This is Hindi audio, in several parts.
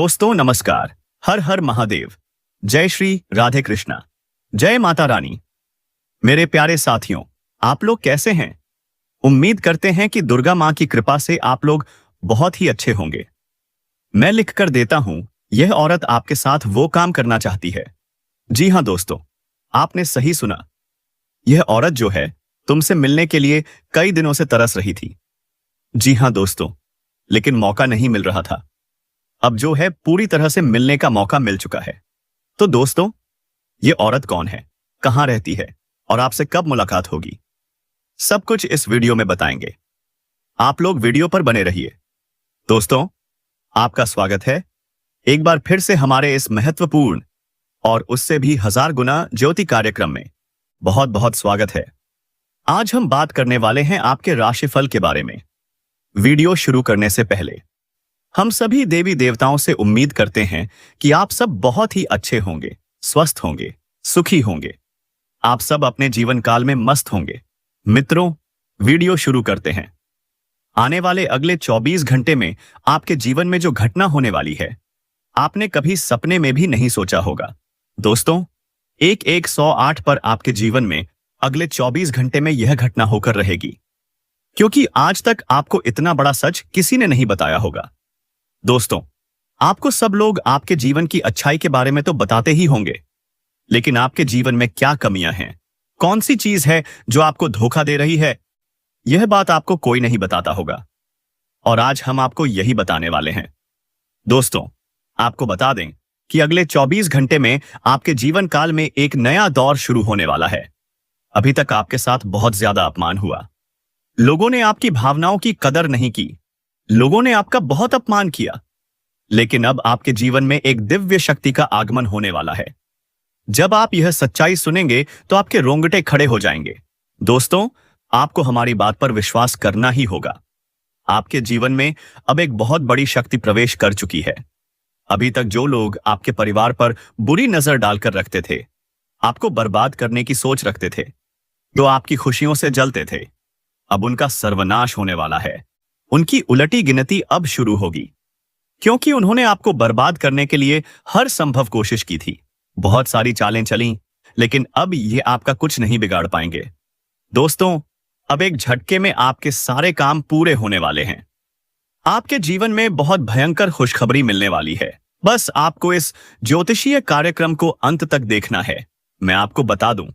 दोस्तों नमस्कार। हर हर महादेव। जय श्री राधे कृष्णा। जय माता रानी। मेरे प्यारे साथियों, आप लोग कैसे हैं? उम्मीद करते हैं कि दुर्गा मां की कृपा से आप लोग बहुत ही अच्छे होंगे। मैं लिख कर देता हूं, यह औरत आपके साथ वो काम करना चाहती है। जी हां दोस्तों, आपने सही सुना। यह औरत जो है तुमसे मिलने के लिए कई दिनों से तरस रही थी। जी हां दोस्तों, लेकिन मौका नहीं मिल रहा था। अब जो है पूरी तरह से मिलने का मौका मिल चुका है। तो दोस्तों, ये औरत कौन है, कहां रहती है और आपसे कब मुलाकात होगी, सब कुछ इस वीडियो में बताएंगे। आप लोग वीडियो पर बने रहिए। दोस्तों, आपका स्वागत है एक बार फिर से हमारे इस महत्वपूर्ण और उससे भी 1000 गुना ज्योति कार्यक्रम में। बहुत बहुत स्वागत है। आज हम बात करने वाले हैं आपके राशिफल के बारे में। वीडियो शुरू करने से पहले हम सभी देवी देवताओं से उम्मीद करते हैं कि आप सब बहुत ही अच्छे होंगे, स्वस्थ होंगे, सुखी होंगे। आप सब अपने जीवन काल में मस्त होंगे। मित्रों, वीडियो शुरू करते हैं। आने वाले अगले 24 घंटे में आपके जीवन में जो घटना होने वाली है, आपने कभी सपने में भी नहीं सोचा होगा। दोस्तों, 1-1-108 पर आपके जीवन में अगले 24 घंटे में यह घटना होकर रहेगी, क्योंकि आज तक आपको इतना बड़ा सच किसी ने नहीं बताया होगा। दोस्तों, आपको सब लोग आपके जीवन की अच्छाई के बारे में तो बताते ही होंगे, लेकिन आपके जीवन में क्या कमियां हैं, कौन सी चीज है जो आपको धोखा दे रही है, यह बात आपको कोई नहीं बताता होगा। और आज हम आपको यही बताने वाले हैं। दोस्तों, आपको बता दें कि अगले 24 घंटे में आपके जीवन काल में एक नया दौर शुरू होने वाला है। अभी तक आपके साथ बहुत ज्यादा अपमान हुआ। लोगों ने आपकी भावनाओं की कदर नहीं की। लोगों ने आपका बहुत अपमान किया। लेकिन अब आपके जीवन में एक दिव्य शक्ति का आगमन होने वाला है। जब आप यह सच्चाई सुनेंगे तो आपके रोंगटे खड़े हो जाएंगे। दोस्तों, आपको हमारी बात पर विश्वास करना ही होगा। आपके जीवन में अब एक बहुत बड़ी शक्ति प्रवेश कर चुकी है। अभी तक जो लोग आपके परिवार पर बुरी नजर डालकर रखते थे, आपको बर्बाद करने की सोच रखते थे, जो आपकी खुशियों से जलते थे, अब उनका सर्वनाश होने वाला है। उनकी उलटी गिनती अब शुरू होगी, क्योंकि उन्होंने आपको बर्बाद करने के लिए हर संभव कोशिश की थी। बहुत सारी चालें चलीं, लेकिन अब ये आपका कुछ नहीं बिगाड़ पाएंगे। दोस्तों, अब एक झटके में आपके सारे काम पूरे होने वाले हैं। आपके जीवन में बहुत भयंकर खुशखबरी मिलने वाली है। बस आपको इस ज्योतिषीय कार्यक्रम को अंत तक देखना है। मैं आपको बता दूं,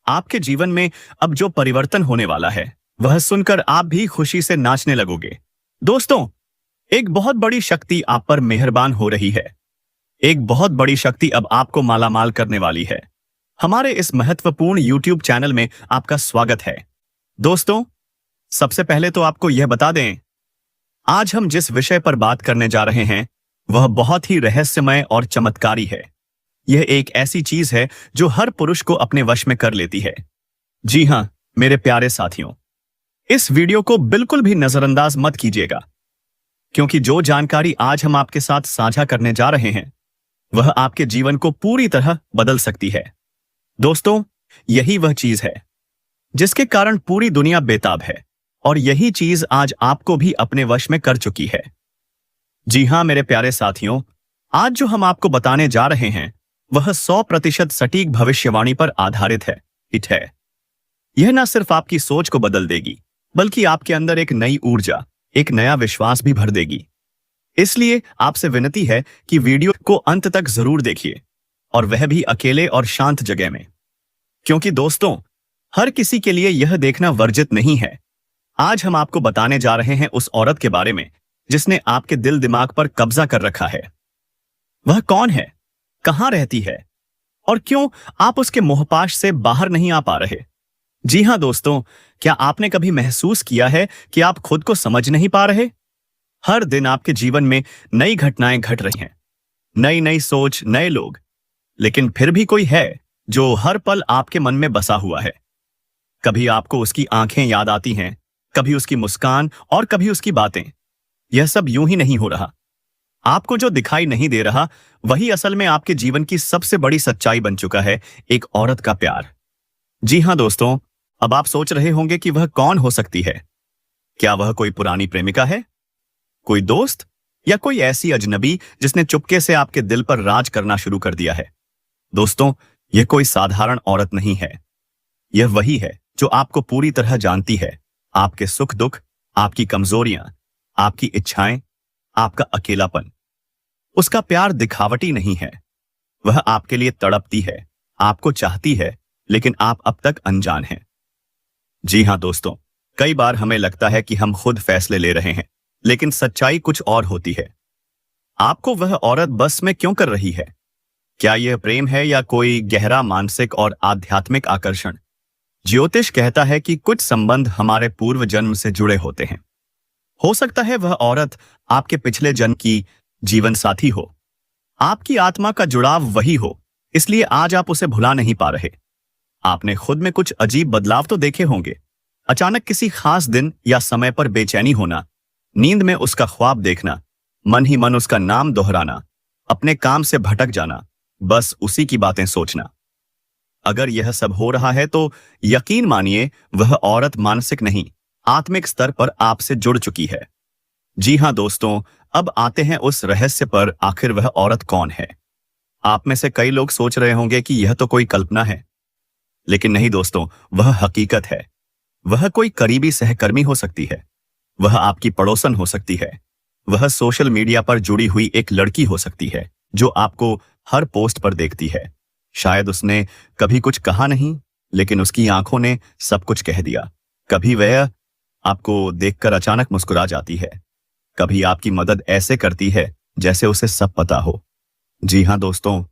आपके जीवन में अब जो परिवर्तन होने वाला है, वह सुनकर आप भी खुशी से नाचने लगोगे। दोस्तों, एक बहुत बड़ी शक्ति आप पर मेहरबान हो रही है। एक बहुत बड़ी शक्ति अब आपको मालामाल करने वाली है। हमारे इस महत्वपूर्ण YouTube चैनल में आपका स्वागत है। दोस्तों, सबसे पहले तो आपको यह बता दें, आज हम जिस विषय पर बात करने जा रहे हैं वह बहुत ही रहस्यमय और चमत्कारी है। यह एक ऐसी चीज है जो हर पुरुष को अपने वश में कर लेती है। जी हां मेरे प्यारे साथियों, इस वीडियो को बिल्कुल भी नजरअंदाज मत कीजिएगा, क्योंकि जो जानकारी आज हम आपके साथ साझा करने जा रहे हैं वह आपके जीवन को पूरी तरह बदल सकती है। दोस्तों, यही वह चीज है जिसके कारण पूरी दुनिया बेताब है, और यही चीज आज आपको भी अपने वश में कर चुकी है। जी हां मेरे प्यारे साथियों, आज जो हम आपको बताने जा रहे हैं वह 100% सटीक भविष्यवाणी पर आधारित है। यह न सिर्फ आपकी सोच को बदल देगी, बल्कि आपके अंदर एक नई ऊर्जा, एक नया विश्वास भी भर देगी। इसलिए आपसे विनती है कि वीडियो को अंत तक जरूर देखिए, और वह भी अकेले और शांत जगह में, क्योंकि दोस्तों, हर किसी के लिए यह देखना वर्जित नहीं है। आज हम आपको बताने जा रहे हैं उस औरत के बारे में जिसने आपके दिल दिमाग पर कब्जा कर रखा है। वह कौन है, कहां रहती है, और क्यों आप उसके मोहपाश से बाहर नहीं आ पा रहे? जी हां दोस्तों, क्या आपने कभी महसूस किया है कि आप खुद को समझ नहीं पा रहे? हर दिन आपके जीवन में नई घटनाएं घट रही हैं, नई नई सोच, नए लोग, लेकिन फिर भी कोई है जो हर पल आपके मन में बसा हुआ है। कभी आपको उसकी आंखें याद आती हैं, कभी उसकी मुस्कान, और कभी उसकी बातें। यह सब यूं ही नहीं हो रहा। आपको जो दिखाई नहीं दे रहा वही असल में आपके जीवन की सबसे बड़ी सच्चाई बन चुका है, एक औरत का प्यार। जी हां दोस्तों, अब आप सोच रहे होंगे कि वह कौन हो सकती है। क्या वह कोई पुरानी प्रेमिका है, कोई दोस्त, या कोई ऐसी अजनबी जिसने चुपके से आपके दिल पर राज करना शुरू कर दिया है? दोस्तों, यह कोई साधारण औरत नहीं है। यह वही है जो आपको पूरी तरह जानती है, आपके सुख दुख, आपकी कमजोरियां, आपकी इच्छाएं, आपका अकेलापन। उसका प्यार दिखावटी नहीं है। वह आपके लिए तड़पती है, आपको चाहती है, लेकिन आप अब तक अनजान हैं। जी हां दोस्तों, कई बार हमें लगता है कि हम खुद फैसले ले रहे हैं, लेकिन सच्चाई कुछ और होती है। आपको वह औरत बस में क्यों कर रही है? क्या यह प्रेम है या कोई गहरा मानसिक और आध्यात्मिक आकर्षण? ज्योतिष कहता है कि कुछ संबंध हमारे पूर्व जन्म से जुड़े होते हैं। हो सकता है वह औरत आपके पिछले जन्म की जीवन साथी हो। आपकी आत्मा का जुड़ाव वही हो, इसलिए आज आप उसे भुला नहीं पा रहे। आपने खुद में कुछ अजीब बदलाव तो देखे होंगे। अचानक किसी खास दिन या समय पर बेचैनी होना, नींद में उसका ख्वाब देखना, मन ही मन उसका नाम दोहराना, अपने काम से भटक जाना, बस उसी की बातें सोचना। अगर यह सब हो रहा है तो यकीन मानिए वह औरत मानसिक नहीं, आत्मिक स्तर पर आपसे जुड़ चुकी है। जी हां दोस्तों, अब आते हैं उस रहस्य पर, आखिर वह औरत कौन है? आप में से कई लोग सोच रहे होंगे कि यह तो कोई कल्पना है, लेकिन नहीं दोस्तों, वह हकीकत है। वह कोई करीबी सहकर्मी हो सकती है, वह आपकी पड़ोसन हो सकती है, वह सोशल मीडिया पर जुड़ी हुई एक लड़की हो सकती है जो आपको हर पोस्ट पर देखती है। शायद उसने कभी कुछ कहा नहीं, लेकिन उसकी आंखों ने सब कुछ कह दिया। कभी वह आपको देखकर अचानक मुस्कुरा जाती है, कभी आपकी मदद ऐसे करती है जैसे उसे सब पता हो। जी हां दोस्तों,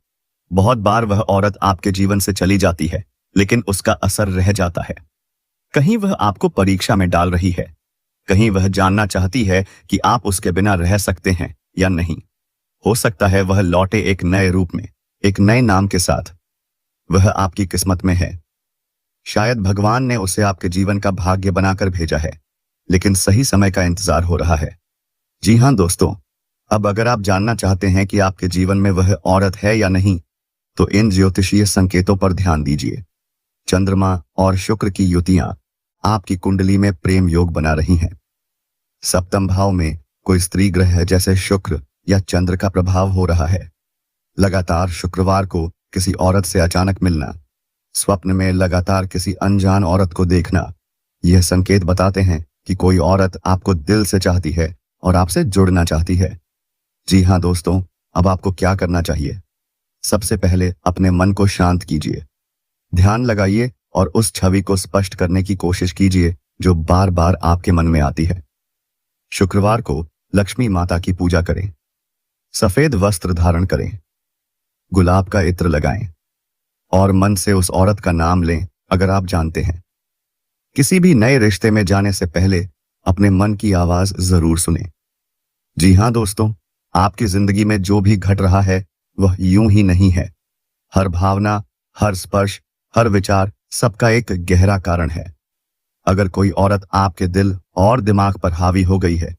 बहुत बार वह औरत आपके जीवन से चली जाती है, लेकिन उसका असर रह जाता है। कहीं वह आपको परीक्षा में डाल रही है, कहीं वह जानना चाहती है कि आप उसके बिना रह सकते हैं या नहीं। हो सकता है वह लौटे एक नए रूप में, एक नए नाम के साथ। वह आपकी किस्मत में है। शायद भगवान ने उसे आपके जीवन का भाग्य बनाकर भेजा है, लेकिन सही समय का इंतजार हो रहा है। जी हां दोस्तों, अब अगर आप जानना चाहते हैं कि आपके जीवन में वह औरत है या नहीं, तो इन ज्योतिषीय संकेतों पर ध्यान दीजिए। चंद्रमा और शुक्र की युतियां आपकी कुंडली में प्रेम योग बना रही हैं। सप्तम भाव में कोई स्त्री ग्रह जैसे शुक्र या चंद्र का प्रभाव हो रहा है। लगातार शुक्रवार को किसी औरत से अचानक मिलना, स्वप्न में लगातार किसी अनजान औरत को देखना, यह संकेत बताते हैं कि कोई औरत आपको दिल से चाहती है और आपसे जुड़ना चाहती है। जी हां दोस्तों, अब आपको क्या करना चाहिए? सबसे पहले अपने मन को शांत कीजिए, ध्यान लगाइए और उस छवि को स्पष्ट करने की कोशिश कीजिए जो बार बार आपके मन में आती है। शुक्रवार को लक्ष्मी माता की पूजा करें, सफेद वस्त्र धारण करें, गुलाब का इत्र लगाएं और मन से उस औरत का नाम लें अगर आप जानते हैं। किसी भी नए रिश्ते में जाने से पहले अपने मन की आवाज जरूर सुने। जी हां दोस्तों, आपकी जिंदगी में जो भी घट रहा है वह यूं ही नहीं है। हर भावना, हर स्पर्श, हर विचार, सबका एक गहरा कारण है। अगर कोई औरत आपके दिल और दिमाग पर हावी हो गई है,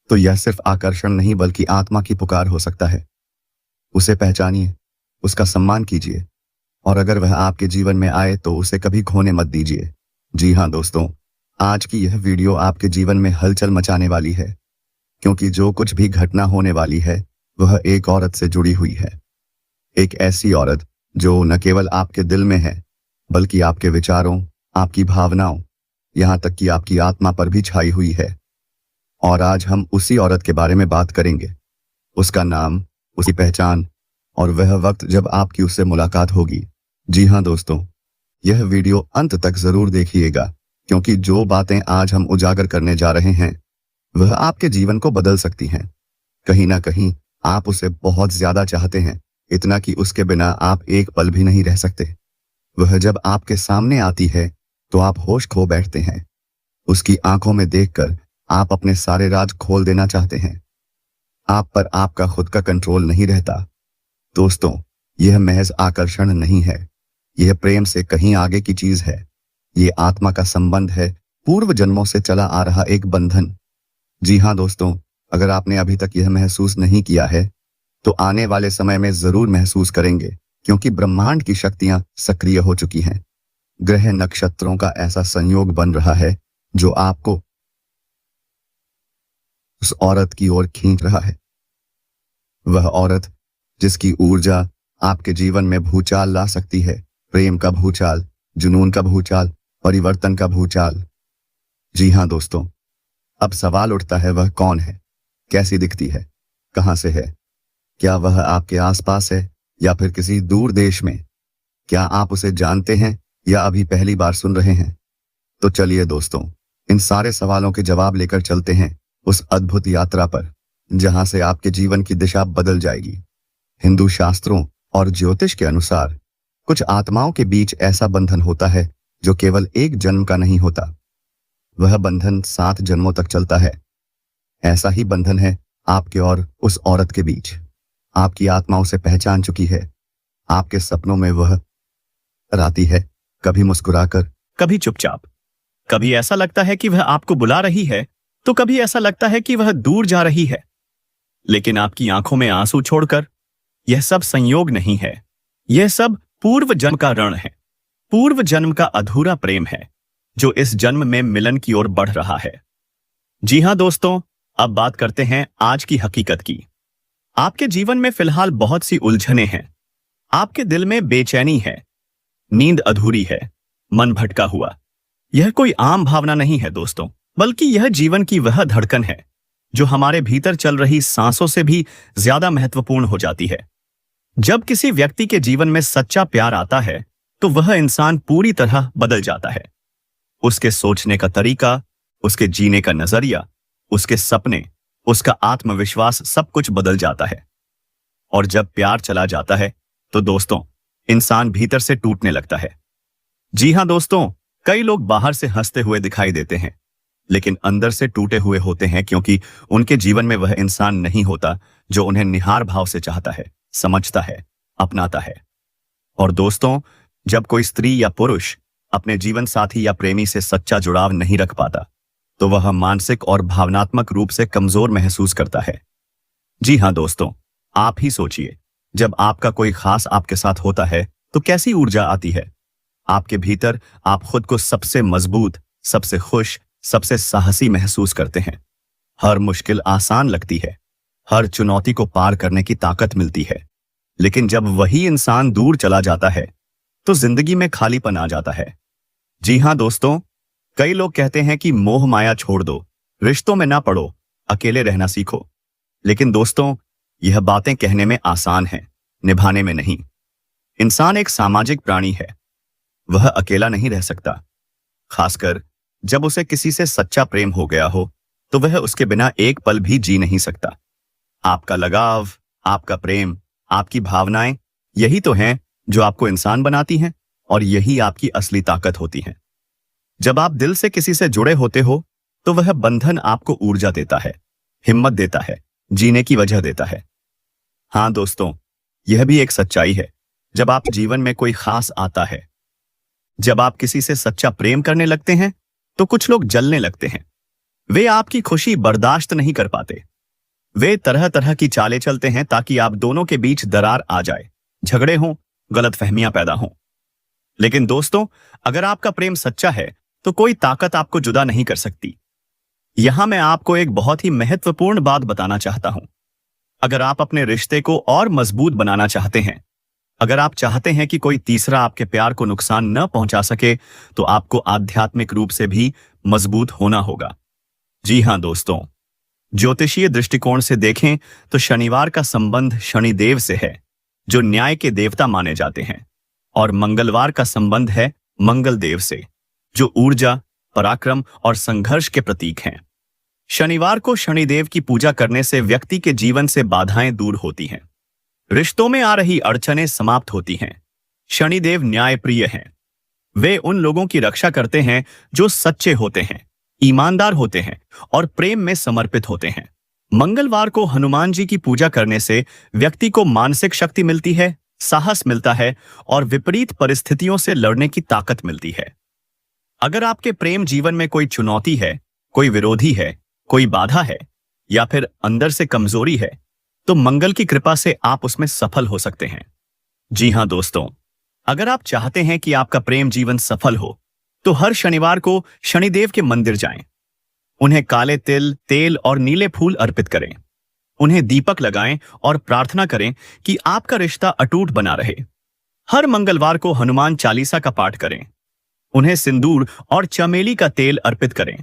तो यह सिर्फ आकर्षण नहीं बल्कि आत्मा की पुकार हो सकता है। उसे पहचानिए, उसका सम्मान कीजिए और अगर वह आपके जीवन में आए तो उसे कभी खोने मत दीजिए। जी हां दोस्तों, आज की यह वीडियो आपके जीवन में हलचल मचाने वाली है, क्योंकि जो कुछ भी घटना होने वाली है वह एक औरत से जुड़ी हुई है। एक ऐसी औरत जो न केवल आपके दिल में है, बल्कि आपके विचारों, आपकी भावनाओं, यहां तक कि आपकी आत्मा पर भी छाई हुई है। और आज हम उसी औरत के बारे में बात करेंगे, उसका नाम, उसकी पहचान और वह वक्त जब आपकी उससे मुलाकात होगी। जी हां दोस्तों, यह वीडियो अंत तक जरूर देखिएगा, क्योंकि जो बातें आज हम उजागर करने जा रहे हैं वह आपके जीवन को बदल सकती हैं। कहीं ना कहीं आप उसे बहुत ज्यादा चाहते हैं, इतना कि उसके बिना आप एक पल भी नहीं रह सकते। वह जब आपके सामने आती है तो आप होश खो बैठते हैं। उसकी आंखों में देखकर आप अपने सारे राज खोल देना चाहते हैं। आप पर आपका खुद का कंट्रोल नहीं रहता। दोस्तों, यह महज आकर्षण नहीं है, यह प्रेम से कहीं आगे की चीज है। यह आत्मा का संबंध है, पूर्व जन्मों से चला आ रहा एक बंधन। जी हां दोस्तों, अगर आपने अभी तक यह महसूस नहीं किया है तो आने वाले समय में जरूर महसूस करेंगे, क्योंकि ब्रह्मांड की शक्तियां सक्रिय हो चुकी हैं। ग्रह नक्षत्रों का ऐसा संयोग बन रहा है जो आपको उस औरत की ओर खींच रहा है। वह औरत जिसकी ऊर्जा आपके जीवन में भूचाल ला सकती है, प्रेम का भूचाल, जुनून का भूचाल, परिवर्तन का भूचाल। जी हाँ दोस्तों, अब सवाल उठता है, वह कौन है, कैसी दिखती है, कहां से है? क्या वह आपके आसपास है या फिर किसी दूर देश में? क्या आप उसे जानते हैं या अभी पहली बार सुन रहे हैं? तो चलिए दोस्तों, इन सारे सवालों के जवाब लेकर चलते हैं उस अद्भुत यात्रा पर जहां से आपके जीवन की दिशा बदल जाएगी। हिंदू शास्त्रों और ज्योतिष के अनुसार कुछ आत्माओं के बीच ऐसा बंधन होता है जो केवल एक जन्म का नहीं होता, वह बंधन 7 जन्मों तक चलता है। ऐसा ही बंधन है आपके और उस औरत के बीच। आपकी आत्मा उसे पहचान चुकी है। आपके सपनों में वह आती है, कभी मुस्कुराकर, कभी चुपचाप। कभी ऐसा लगता है कि वह आपको बुला रही है, तो कभी ऐसा लगता है कि वह दूर जा रही है। लेकिन आपकी आंखों में आंसू छोड़कर, यह सब संयोग नहीं है, यह सब पूर्व जन्म का ऋण है, पूर्व जन्म का अधूरा प्रेम है जो इस जन्म में मिलन की ओर बढ़ रहा है। जी हां दोस्तों, अब बात करते हैं आज की हकीकत की। आपके जीवन में फिलहाल बहुत सी उलझनें हैं। आपके दिल में बेचैनी है, नींद अधूरी है, मन भटका हुआ। यह कोई आम भावना नहीं है दोस्तों, बल्कि यह जीवन की वह धड़कन है जो हमारे भीतर चल रही सांसों से भी ज्यादा महत्वपूर्ण हो जाती है। जब किसी व्यक्ति के जीवन में सच्चा प्यार आता है तो वह इंसान पूरी तरह बदल जाता है। उसके सोचने का तरीका, उसके जीने का नजरिया, उसके सपने, उसका आत्मविश्वास, सब कुछ बदल जाता है। और जब प्यार चला जाता है तो दोस्तों, इंसान भीतर से टूटने लगता है। जी हां दोस्तों, कई लोग बाहर से हंसते हुए दिखाई देते हैं, लेकिन अंदर से टूटे हुए होते हैं, क्योंकि उनके जीवन में वह इंसान नहीं होता जो उन्हें निहार भाव से चाहता है, समझता है, अपनाता है। और दोस्तों, जब कोई स्त्री या पुरुष अपने जीवन साथी या प्रेमी से सच्चा जुड़ाव नहीं रख पाता तो वह मानसिक और भावनात्मक रूप से कमजोर महसूस करता है। जी हां दोस्तों, आप ही सोचिए, जब आपका कोई खास आपके साथ होता है तो कैसी ऊर्जा आती है आपके भीतर। आप खुद को सबसे मजबूत, सबसे खुश, सबसे साहसी महसूस करते हैं। हर मुश्किल आसान लगती है, हर चुनौती को पार करने की ताकत मिलती है। लेकिन जब वही इंसान दूर चला जाता है तो जिंदगी में खालीपन आ जाता है। जी हां दोस्तों, कई लोग कहते हैं कि मोह माया छोड़ दो, रिश्तों में ना पड़ो, अकेले रहना सीखो। लेकिन दोस्तों, यह बातें कहने में आसान हैं, निभाने में नहीं। इंसान एक सामाजिक प्राणी है, वह अकेला नहीं रह सकता। खासकर जब उसे किसी से सच्चा प्रेम हो गया हो तो वह उसके बिना एक पल भी जी नहीं सकता। आपका लगाव, आपका प्रेम, आपकी भावनाएं, यही तो हैं जो आपको इंसान बनाती हैं, और यही आपकी असली ताकत होती है। जब आप दिल से किसी से जुड़े होते हो तो वह बंधन आपको ऊर्जा देता है, हिम्मत देता है, जीने की वजह देता है। हाँ दोस्तों, यह भी एक सच्चाई है। जब आप जीवन में कोई खास आता है, जब आप किसी से सच्चा प्रेम करने लगते हैं तो कुछ लोग जलने लगते हैं। वे आपकी खुशी बर्दाश्त नहीं कर पाते। वे तरह तरह की चालें चलते हैं ताकि आप दोनों के बीच दरार आ जाए, झगड़े हों, गलतफहमियां पैदा हों। लेकिन दोस्तों, अगर आपका प्रेम सच्चा है तो कोई ताकत आपको जुदा नहीं कर सकती। यहां मैं आपको एक बहुत ही महत्वपूर्ण बात बताना चाहता हूं। अगर आप अपने रिश्ते को और मजबूत बनाना चाहते हैं, अगर आप चाहते हैं कि कोई तीसरा आपके प्यार को नुकसान न पहुंचा सके, तो आपको आध्यात्मिक रूप से भी मजबूत होना होगा। जी हां दोस्तों, ज्योतिषीय दृष्टिकोण से देखें तो शनिवार का संबंध शनिदेव से है, जो न्याय के देवता माने जाते हैं, और मंगलवार का संबंध है मंगल देव से, जो ऊर्जा, पराक्रम और संघर्ष के प्रतीक हैं। शनिवार को शनिदेव की पूजा करने से व्यक्ति के जीवन से बाधाएं दूर होती हैं, रिश्तों में आ रही अड़चनें समाप्त होती हैं। शनिदेव न्यायप्रिय हैं। वे उन लोगों की रक्षा करते हैं जो सच्चे होते हैं, ईमानदार होते हैं और प्रेम में समर्पित होते हैं। मंगलवार को हनुमान जी की पूजा करने से व्यक्ति को मानसिक शक्ति मिलती है, साहस मिलता है और विपरीत परिस्थितियों से लड़ने की ताकत मिलती है। अगर आपके प्रेम जीवन में कोई चुनौती है, कोई विरोधी है, कोई बाधा है या फिर अंदर से कमजोरी है, तो मंगल की कृपा से आप उसमें सफल हो सकते हैं। जी हां दोस्तों, अगर आप चाहते हैं कि आपका प्रेम जीवन सफल हो तो हर शनिवार को शनिदेव के मंदिर जाएं। उन्हें काले तिल, तेल और नीले फूल अर्पित करें। उन्हें दीपक लगाएं और प्रार्थना करें कि आपका रिश्ता अटूट बना रहे। हर मंगलवार को हनुमान चालीसा का पाठ करें। उन्हें सिंदूर और चमेली का तेल अर्पित करें।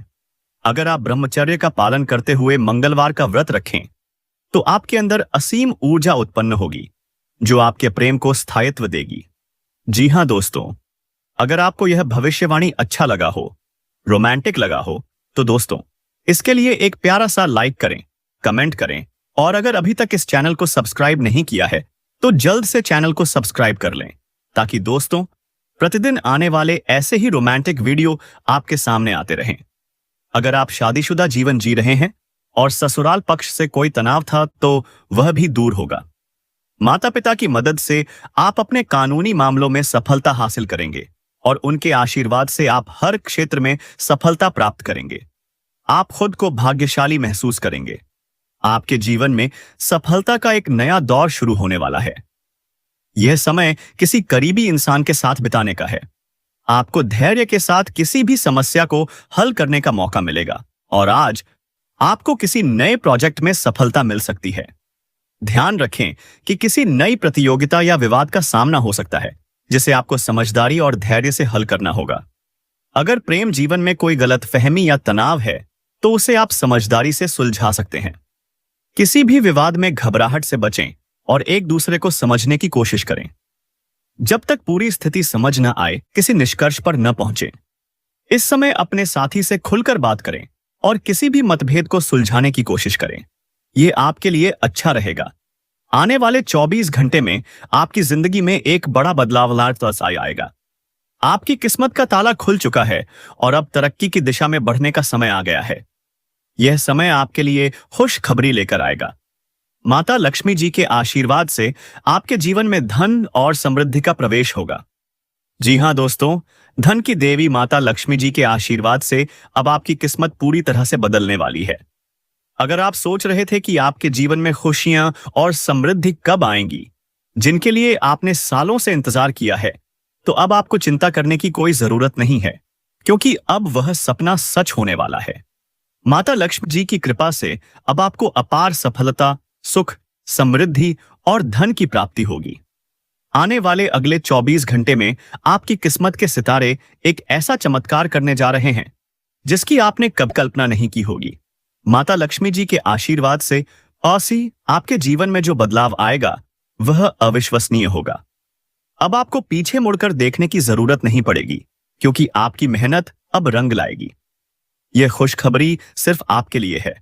अगर आप ब्रह्मचर्य का पालन करते हुए मंगलवार का व्रत रखें तो आपके अंदर असीम ऊर्जा उत्पन्न होगी जो आपके प्रेम को स्थायित्व देगी। जी हां दोस्तों, अगर आपको यह भविष्यवाणी अच्छा लगा हो, रोमांटिक लगा हो, तो दोस्तों इसके लिए एक प्यारा सा लाइक करें, कमेंट करें और अगर अभी तक इस चैनल को सब्सक्राइब नहीं किया है तो जल्द से चैनल को सब्सक्राइब कर लें ताकि दोस्तों प्रतिदिन आने वाले ऐसे ही रोमांटिक वीडियो आपके सामने आते रहें। अगर आप शादीशुदा जीवन जी रहे हैं और ससुराल पक्ष से कोई तनाव था तो वह भी दूर होगा। माता पिता की मदद से आप अपने कानूनी मामलों में सफलता हासिल करेंगे और उनके आशीर्वाद से आप हर क्षेत्र में सफलता प्राप्त करेंगे। आप खुद को भाग्यशाली महसूस करेंगे। आपके जीवन में सफलता का एक नया दौर शुरू होने वाला है। यह समय किसी करीबी इंसान के साथ बिताने का है। आपको धैर्य के साथ किसी भी समस्या को हल करने का मौका मिलेगा और आज आपको किसी नए प्रोजेक्ट में सफलता मिल सकती है। ध्यान रखें कि किसी नई प्रतियोगिता या विवाद का सामना हो सकता है जिसे आपको समझदारी और धैर्य से हल करना होगा। अगर प्रेम जीवन में कोई गलतफहमी या तनाव है तो उसे आप समझदारी से सुलझा सकते हैं। किसी भी विवाद में घबराहट से बचें और एक दूसरे को समझने की कोशिश करें। जब तक पूरी स्थिति समझ न आए किसी निष्कर्ष पर न पहुंचे। इस समय अपने साथी से खुलकर बात करें और किसी भी मतभेद को सुलझाने की कोशिश करें। यह आपके लिए अच्छा रहेगा। आने वाले 24 घंटे में आपकी जिंदगी में एक बड़ा बदलाव आएगा। आपकी किस्मत का ताला खुल चुका है और अब तरक्की की दिशा में बढ़ने का समय आ गया है। यह समय आपके लिए खुशखबरी लेकर आएगा। माता लक्ष्मी जी के आशीर्वाद से आपके जीवन में धन और समृद्धि का प्रवेश होगा। जी हां दोस्तों, धन की देवी माता लक्ष्मी जी के आशीर्वाद से अब आपकी किस्मत पूरी तरह से बदलने वाली है। अगर आप सोच रहे थे कि आपके जीवन में खुशियां और समृद्धि कब आएंगी, जिनके लिए आपने सालों से इंतजार किया है, तो अब आपको चिंता करने की कोई जरूरत नहीं है, क्योंकि अब वह सपना सच होने वाला है। माता लक्ष्मी जी की कृपा से अब आपको अपार सफलता, सुख, समृद्धि और धन की प्राप्ति होगी। आने वाले अगले 24 घंटे में आपकी किस्मत के सितारे एक ऐसा चमत्कार करने जा रहे हैं जिसकी आपने कब कल्पना नहीं की होगी। माता लक्ष्मी जी के आशीर्वाद से आपके जीवन में जो बदलाव आएगा वह अविश्वसनीय होगा। अब आपको पीछे मुड़कर देखने की जरूरत नहीं पड़ेगी, क्योंकि आपकी मेहनत अब रंग लाएगी। यह खुशखबरी सिर्फ आपके लिए है।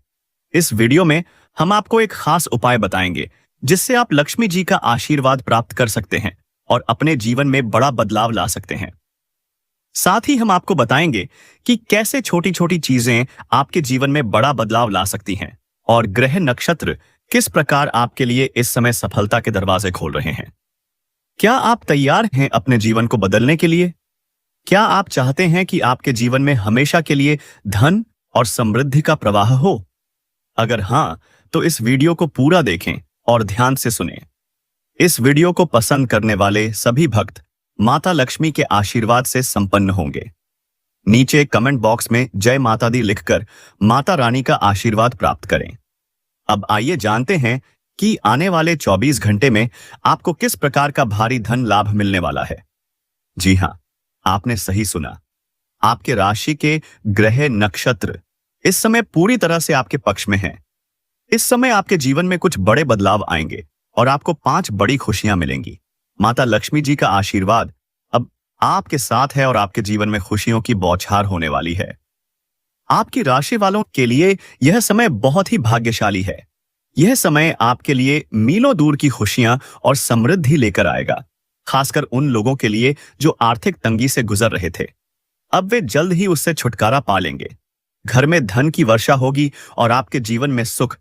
इस वीडियो में हम आपको एक खास उपाय बताएंगे जिससे आप लक्ष्मी जी का आशीर्वाद प्राप्त कर सकते हैं और अपने जीवन में बड़ा बदलाव ला सकते हैं। साथ ही हम आपको बताएंगे कि कैसे छोटी छोटी चीजें आपके जीवन में बड़ा बदलाव ला सकती हैं और ग्रह नक्षत्र किस प्रकार आपके लिए इस समय सफलता के दरवाजे खोल रहे हैं। क्या आप तैयार हैं अपने जीवन को बदलने के लिए? क्या आप चाहते हैं कि आपके जीवन में हमेशा के लिए धन और समृद्धि का प्रवाह हो? अगर हां, तो इस वीडियो को पूरा देखें और ध्यान से सुनें। इस वीडियो को पसंद करने वाले सभी भक्त माता लक्ष्मी के आशीर्वाद से संपन्न होंगे। नीचे कमेंट बॉक्स में जय माता दी लिखकर माता रानी का आशीर्वाद प्राप्त करें। अब आइए जानते हैं कि आने वाले 24 घंटे में आपको किस प्रकार का भारी धन लाभ मिलने वाला है। जी हां, आपने सही सुना। आपके राशि के ग्रह नक्षत्र इस समय पूरी तरह से आपके पक्ष में हैं। इस समय आपके जीवन में कुछ बड़े बदलाव आएंगे और आपको 5 बड़ी खुशियां मिलेंगी। माता लक्ष्मी जी का आशीर्वाद अब आपके साथ है और आपके जीवन में खुशियों की बौछार होने वाली है। आपकी राशि वालों के लिए यह समय बहुत ही भाग्यशाली है। यह समय आपके लिए मीलों दूर की खुशियां और समृद्धि लेकर आएगा, खासकर उन लोगों के लिए जो आर्थिक तंगी से गुजर रहे थे। अब वे जल्द ही उससे छुटकारा पा लेंगे। घर में धन की वर्षा होगी और आपके जीवन में सुख,